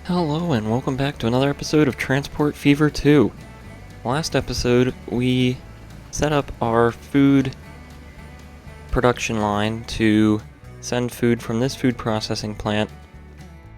Hello and welcome back to another episode of Transport Fever 2. Last episode, we set up our food production line to send food from this food processing plant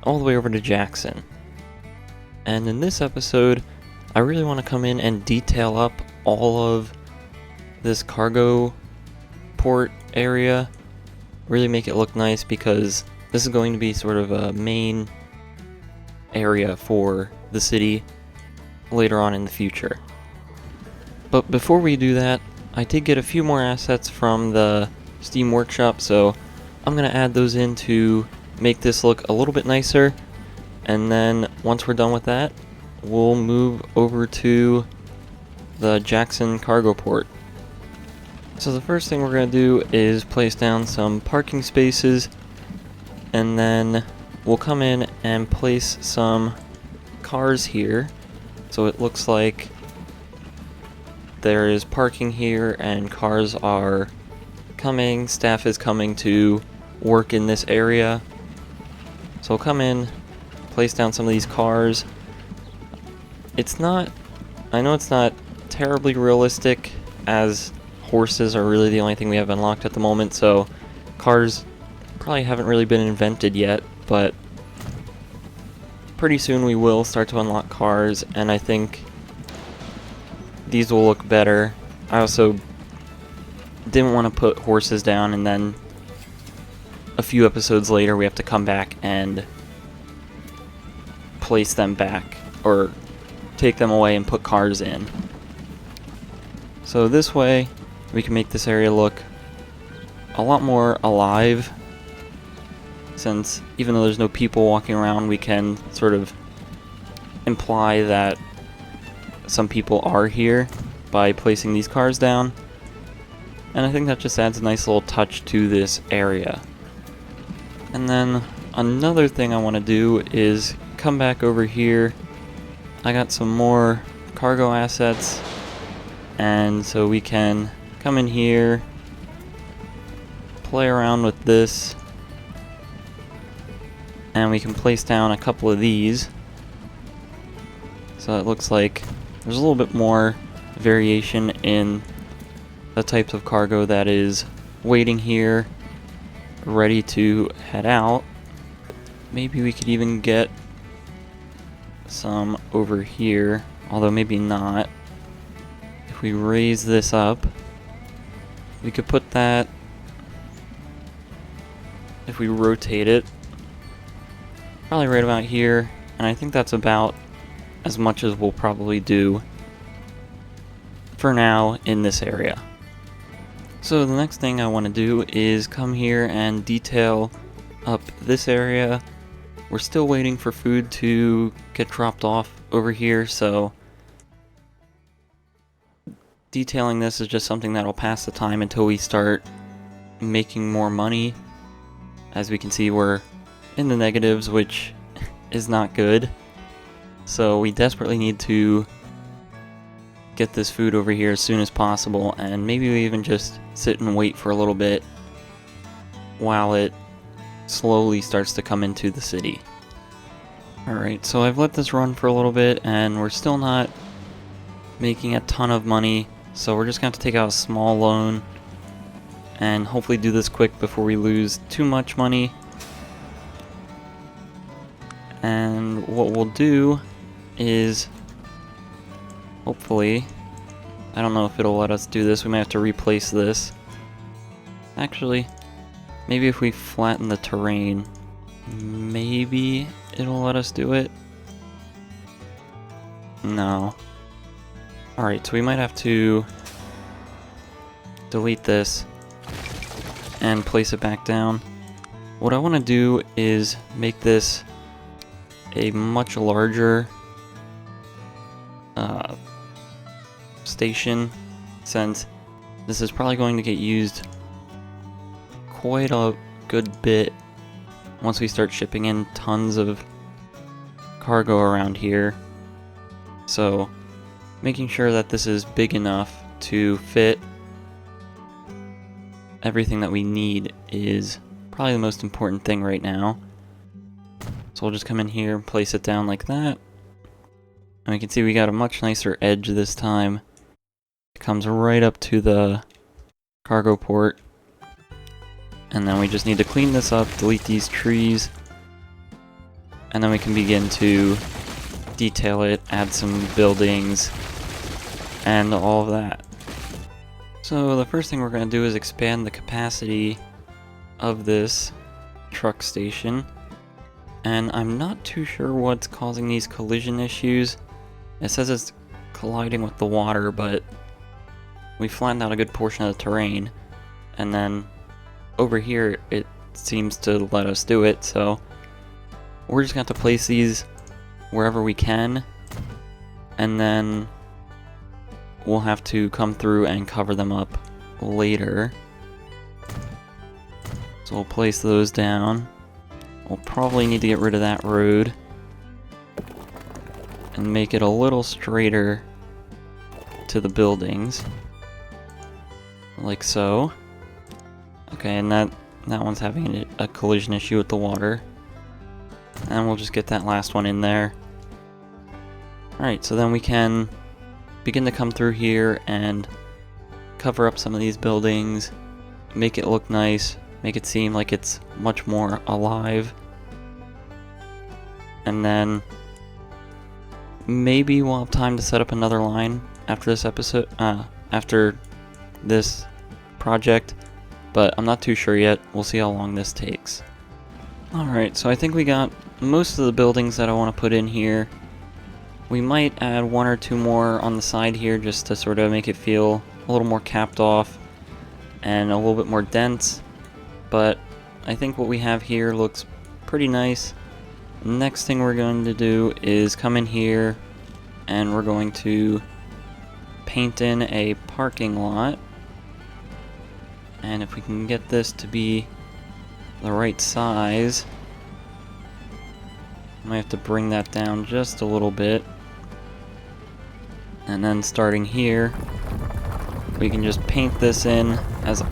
all the way over to Jackson. And in this episode, I really want to come in and detail up all of this cargo port area, really make it look nice because this is going to be sort of a main area for the city later on in the future. But before we do that, I did get a few more assets from the Steam Workshop, so I'm going to add those in to make this look a little bit nicer, and then once we're done with that, we'll move over to the Jackson cargo port. So the first thing we're going to do is place down some parking spaces, and then we'll come in and place some cars here, so it looks like there is parking here and cars are coming, staff is coming to work in this area. So we'll come in, place down some of these cars. I know it's not terribly realistic, as horses are really the only thing we have unlocked at the moment, so cars probably haven't really been invented yet, but pretty soon we will start to unlock cars, and I think these will look better. I also didn't want to put horses down and then a few episodes later we have to come back and place them back, or take them away and put cars in. So this way we can make this area look a lot more alive, since even though there's no people walking around, we can sort of imply that some people are here by placing these cars down. And I think that just adds a nice little touch to this area. And then another thing I want to do is come back over here. I got some more cargo assets, and so we can come in here, play around with this, and we can place down a couple of these, so it looks like there's a little bit more variation in the types of cargo that is waiting here, ready to head out. Maybe we could even get some over here, although maybe not. If we raise this up, we could put that, if we rotate it, probably right about here, and I think that's about as much as we'll probably do for now in this area. So the next thing I want to do is come here and detail up this area. We're still waiting for food to get dropped off over here, so detailing this is just something that'll pass the time until we start making more money. As we can see, we're in the negatives, which is not good. So we desperately need to get this food over here as soon as possible, and maybe we even just sit and wait for a little bit while it slowly starts to come into the city. Alright, so I've let this run for a little bit and we're still not making a ton of money, so we're just going to have to take out a small loan and hopefully do this quick before we lose too much money. And what we'll do is, hopefully, I don't know if it'll let us do this, we might have to replace this. Actually, maybe if we flatten the terrain, maybe it'll let us do it. No. Alright, so we might have to delete this and place it back down. What I want to do is make this a much larger station, since this is probably going to get used quite a good bit once we start shipping in tons of cargo around here. So making sure that this is big enough to fit everything that we need is probably the most important thing right now. So So we'll just come in here and place it down like that. And we can see we got a much nicer edge this time. It comes right up to the cargo port. And then we just need to clean this up, delete these trees. And then we can begin to detail it, add some buildings, and all of that. So the first thing we're going to do is expand the capacity of this truck station. And I'm not too sure what's causing these collision issues. It says it's colliding with the water, but we flattened out a good portion of the terrain. And then over here, it seems to let us do it, so we're just going to have to place these wherever we can. And then we'll have to come through and cover them up later. So we'll place those down. We'll probably need to get rid of that road and make it a little straighter to the buildings. Like so. Okay, and that one's having a collision issue with the water. And we'll just get that last one in there. Alright, so then we can begin to come through here and cover up some of these buildings, make it look nice, make it seem like it's much more alive. And then maybe we'll have time to set up another line after this episode, after this project, but I'm not too sure yet. We'll see how long this takes. Alright, so I think we got most of the buildings that I want to put in here. We might add one or two more on the side here just to sort of make it feel a little more capped off and a little bit more dense, but I think what we have here looks pretty nice. Next thing we're going to do is come in here and we're going to paint in a parking lot. And if we can get this to be the right size, I might have to bring that down just a little bit. And then starting here, we can just paint this in as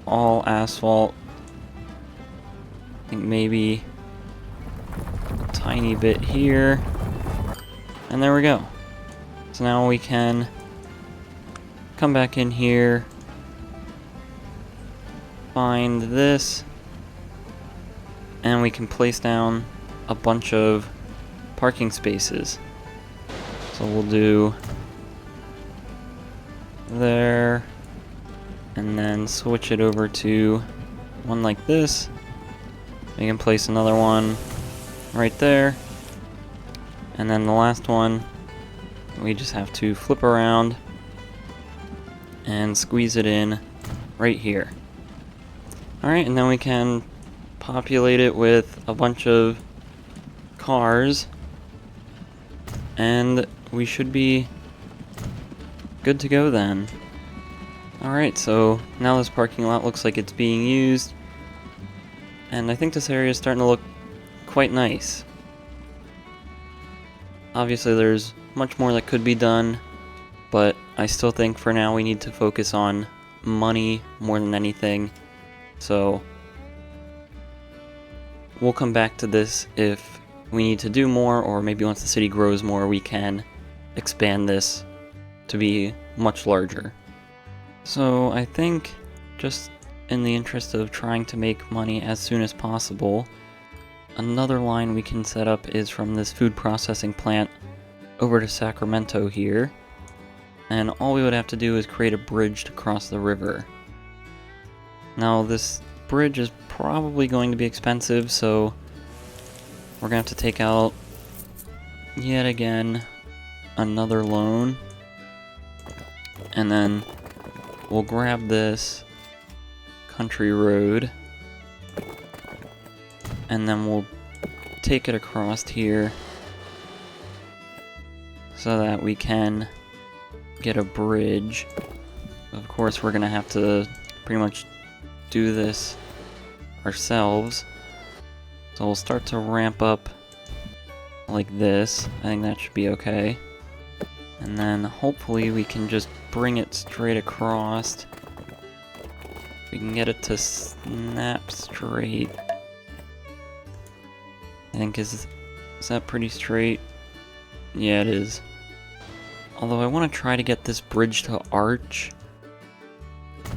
all asphalt. I think maybe a tiny bit here. And there we go. So now we can come back in here, find this, and we can place down a bunch of parking spaces. So we'll do there, and then switch it over to one like this. We can place another one right there, and then the last one we just have to flip around and squeeze it in right here. Alright, and then we can populate it with a bunch of cars, and we should be good to go then. Alright, so now this parking lot looks like it's being used, and I think this area is starting to look quite nice. Obviously there's much more that could be done, but I still think for now we need to focus on money more than anything. So we'll come back to this if we need to do more, or maybe once the city grows more we can expand this to be much larger. So I think, just in the interest of trying to make money as soon as possible, another line we can set up is from this food processing plant over to Sacramento here, and all we would have to do is create a bridge to cross the river. Now this bridge is probably going to be expensive, so we're going to have to take out, yet again, another loan. And then we'll grab this country road, and then we'll take it across here so that we can get a bridge. Of course, we're going to have to pretty much do this ourselves. So we'll start to ramp up like this. I think that should be okay. And then hopefully we can just bring it straight across. We can get it to snap straight. I think is that pretty straight? Yeah, it is. Although I want to try to get this bridge to arch,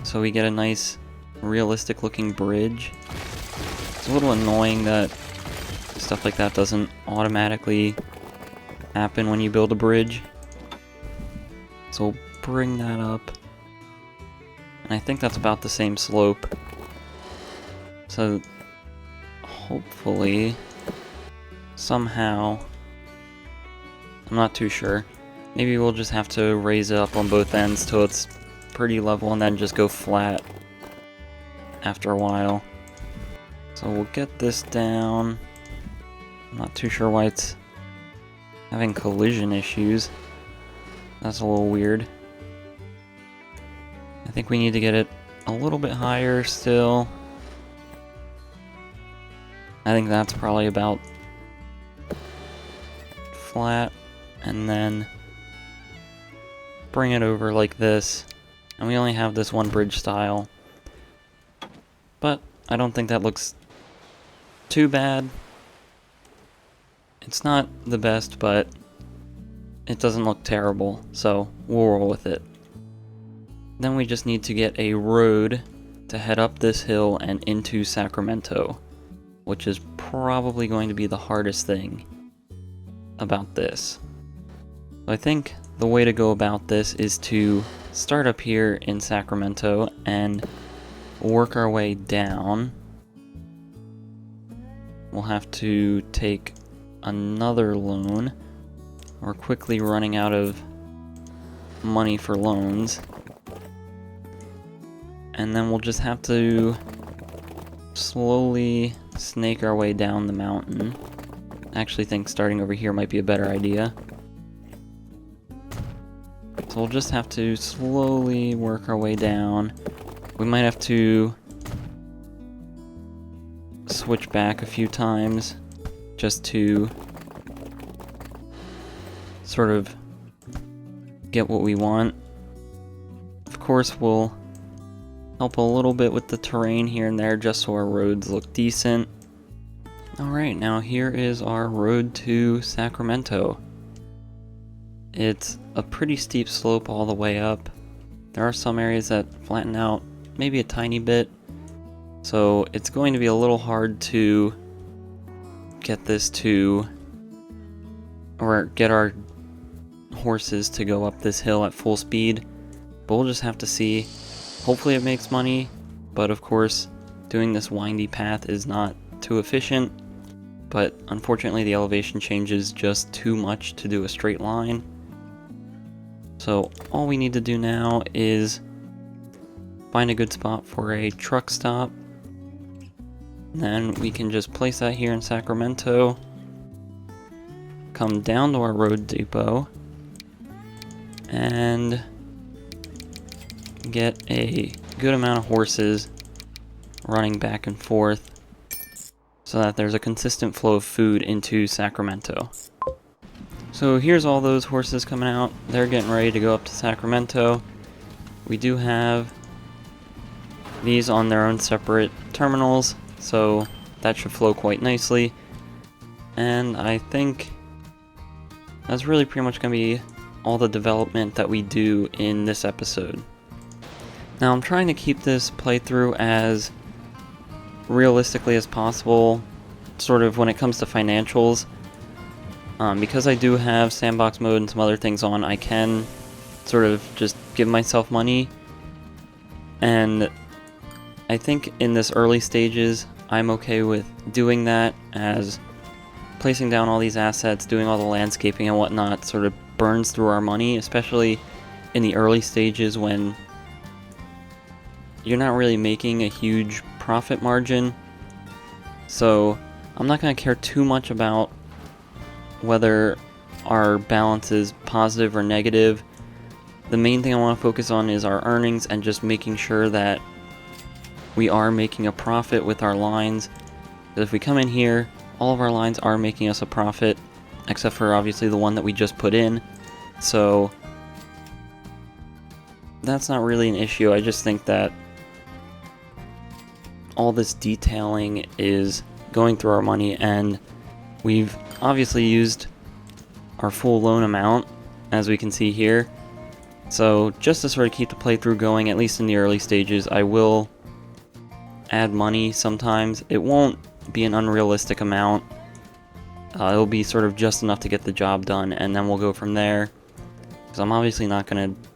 so we get a nice, realistic looking bridge. It's a little annoying that stuff like that doesn't automatically happen when you build a bridge. So we'll bring that up. And I think that's about the same slope. So hopefully, somehow, I'm not too sure. Maybe we'll just have to raise it up on both ends till it's pretty level and then just go flat after a while. So we'll get this down. I'm not too sure why it's having collision issues. That's a little weird. I think we need to get it a little bit higher still. I think that's probably about flat, and then bring it over like this. And we only have this one bridge style, but I don't think that looks too bad. It's not the best, but it doesn't look terrible, so we'll roll with it. Then we just need to get a road to head up this hill and into Sacramento, which is probably going to be the hardest thing about this. So I think the way to go about this is to start up here in Sacramento and work our way down. We'll have to take another loan. We're quickly running out of money for loans. And then we'll just have to slowly snake our way down the mountain. I actually think starting over here might be a better idea. So we'll just have to slowly work our way down. We might have to switch back a few times just to sort of get what we want. Of course, we'll help a little bit with the terrain here and there just so our roads look decent. Alright, now here is our road to Sacramento. It's a pretty steep slope all the way up. There are some areas that flatten out maybe a tiny bit, so it's going to be a little hard to get this to, or get our horses to go up this hill at full speed, but we'll just have to see. Hopefully it makes money, but of course doing this windy path is not too efficient, but unfortunately the elevation changes just too much to do a straight line. So all we need to do now is find a good spot for a truck stop. And then we can just place that here in Sacramento. Come down to our road depot. And get a good amount of horses running back and forth so that there's a consistent flow of food into Sacramento. So here's all those horses coming out. They're getting ready to go up to Sacramento. We do have these on their own separate terminals, so that should flow quite nicely. And I think that's really pretty much going to be all the development that we do in this episode. Now I'm trying to keep this playthrough as realistically as possible, sort of when it comes to financials. Because I do have sandbox mode and some other things on, I can sort of just give myself money. And I think in this early stages, I'm okay with doing that, as placing down all these assets, doing all the landscaping and whatnot sort of burns through our money, especially in the early stages when you're not really making a huge profit margin. So I'm not going to care too much about whether our balance is positive or negative. The main thing I want to focus on is our earnings and just making sure that we are making a profit with our lines. Because if we come in here, all of our lines are making us a profit, except for obviously the one that we just put in. So that's not really an issue. I just think that all this detailing is going through our money, and We've obviously used our full loan amount, as we can see here. So just to sort of keep the playthrough going, at least in the early stages, I will add money sometimes. It won't be an unrealistic amount. It'll be sort of just enough to get the job done, and then we'll go from there. Because I'm obviously not going to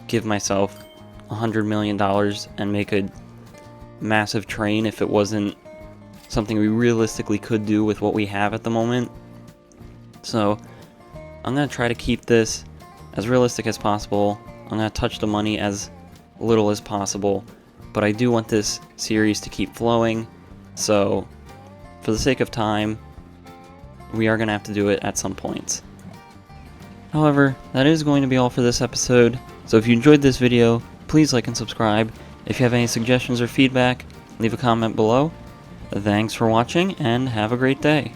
give myself $100 million and make a massive train if it wasn't something we realistically could do with what we have at the moment. So I'm going to try to keep this as realistic as possible. I'm going to touch the money as little as possible, but I do want this series to keep flowing, so for the sake of time, we are going to have to do it at some points. However, that is going to be all for this episode, so if you enjoyed this video, please like and subscribe. If you have any suggestions or feedback, leave a comment below. Thanks for watching, and have a great day.